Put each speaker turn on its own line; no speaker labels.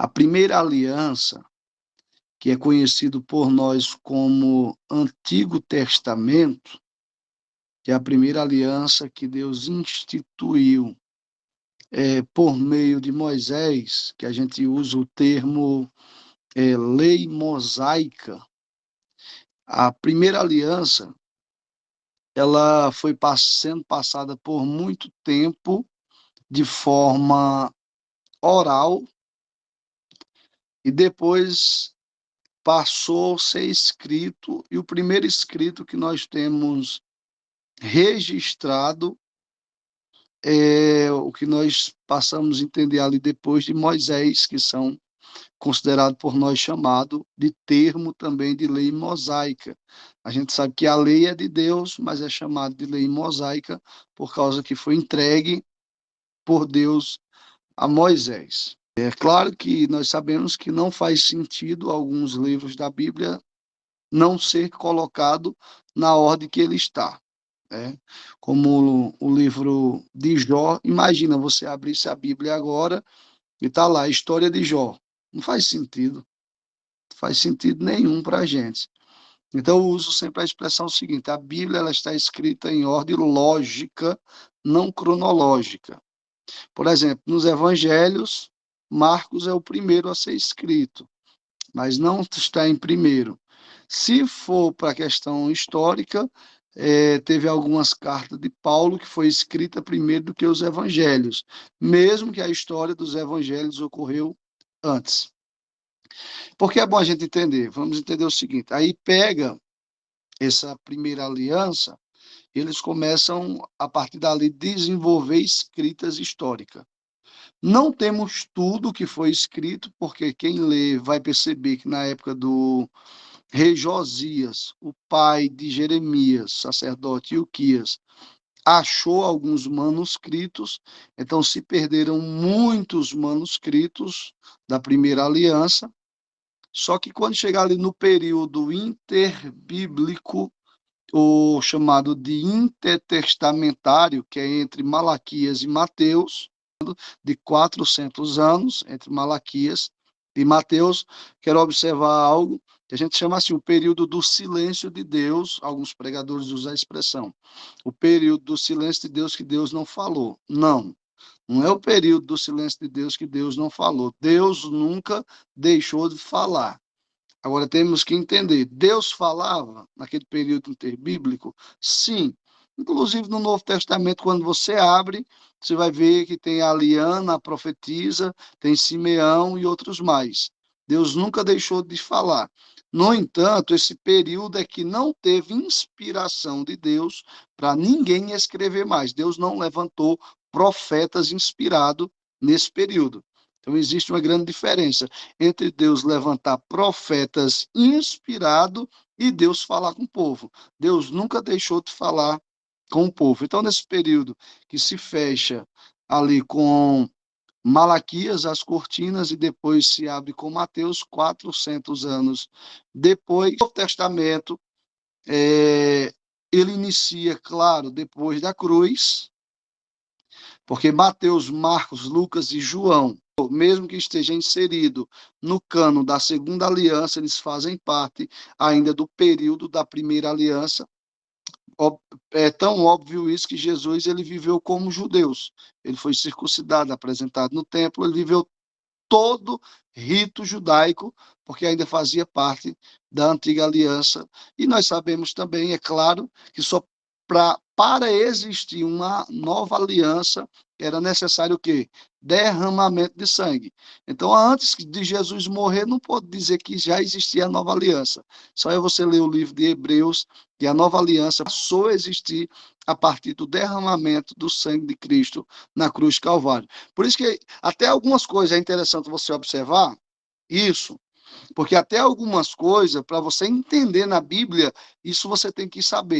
A primeira aliança, que é conhecido por nós como Antigo Testamento, que é a primeira aliança que Deus instituiu por meio de Moisés, que a gente usa o termo lei mosaica. A primeira aliança, ela foi sendo passada por muito tempo de forma oral e depois passou a ser escrito, e o primeiro escrito que nós temos registrado é o que nós passamos a entender ali depois de Moisés, que são considerados por nós chamado de termo também de lei mosaica. A gente sabe que a lei é de Deus, mas é chamado de lei mosaica por causa que foi entregue por Deus a Moisés. É claro que nós sabemos que não faz sentido alguns livros da Bíblia não ser colocado na ordem que ele está, né? Como o livro de Jó. Imagina você abrisse a Bíblia agora e está lá a história de Jó. Não faz sentido. Não faz sentido nenhum para a gente. Então eu uso sempre a expressão seguinte: a Bíblia ela está escrita em ordem lógica, não cronológica. Por exemplo, nos evangelhos, Marcos é o primeiro a ser escrito, mas não está em primeiro. Se for para a questão histórica, teve algumas cartas de Paulo que foi escrita primeiro do que os evangelhos, mesmo que a história dos evangelhos ocorreu antes. Porque é bom a gente entender, vamos entender o seguinte: aí pega essa primeira aliança, eles começam, a partir dali, desenvolver escritas históricas. Não temos tudo que foi escrito, porque quem lê vai perceber que na época do rei Josias, o pai de Jeremias, sacerdote Ilquias, achou alguns manuscritos, então se perderam muitos manuscritos da primeira aliança. Só que quando chegar ali no período interbíblico, o chamado de intertestamentário, que é entre Malaquias e Mateus, de 400 anos, entre Malaquias e Mateus, quero observar algo que a gente chama assim, o período do silêncio de Deus. Alguns pregadores usam a expressão, o período do silêncio de Deus, que Deus não falou. Não é o período do silêncio de Deus que Deus não falou. Deus nunca deixou de falar. Agora temos que entender, Deus falava naquele período interbíblico? Sim. Inclusive no Novo Testamento, quando você abre, você vai ver que tem a Aliana, a profetisa, tem Simeão e outros mais. Deus nunca deixou de falar. No entanto, esse período é que não teve inspiração de Deus para ninguém escrever mais. Deus não levantou profetas inspirados nesse período. Então, existe uma grande diferença entre Deus levantar profetas inspirados e Deus falar com o povo. Deus nunca deixou de falar com o povo. Então, nesse período que se fecha ali com Malaquias, as cortinas, e depois se abre com Mateus, 400 anos depois, o Novo Testamento, ele inicia, claro, depois da cruz, porque Mateus, Marcos, Lucas e João, mesmo que esteja inserido no cano da segunda aliança, eles fazem parte ainda do período da primeira aliança. É tão óbvio isso que Jesus ele viveu como judeus. Ele foi circuncidado, apresentado no templo, ele viveu todo rito judaico, porque ainda fazia parte da antiga aliança. E nós sabemos também, é claro, que só para existir uma nova aliança, era necessário o quê? Derramamento de sangue. Então, antes de Jesus morrer, não pode dizer que já existia a nova aliança. Só é você ler o livro de Hebreus, que a nova aliança passou a existir a partir do derramamento do sangue de Cristo na cruz de Calvário. Por isso que até algumas coisas é interessante você observar isso, porque até algumas coisas, para você entender na Bíblia, isso você tem que saber.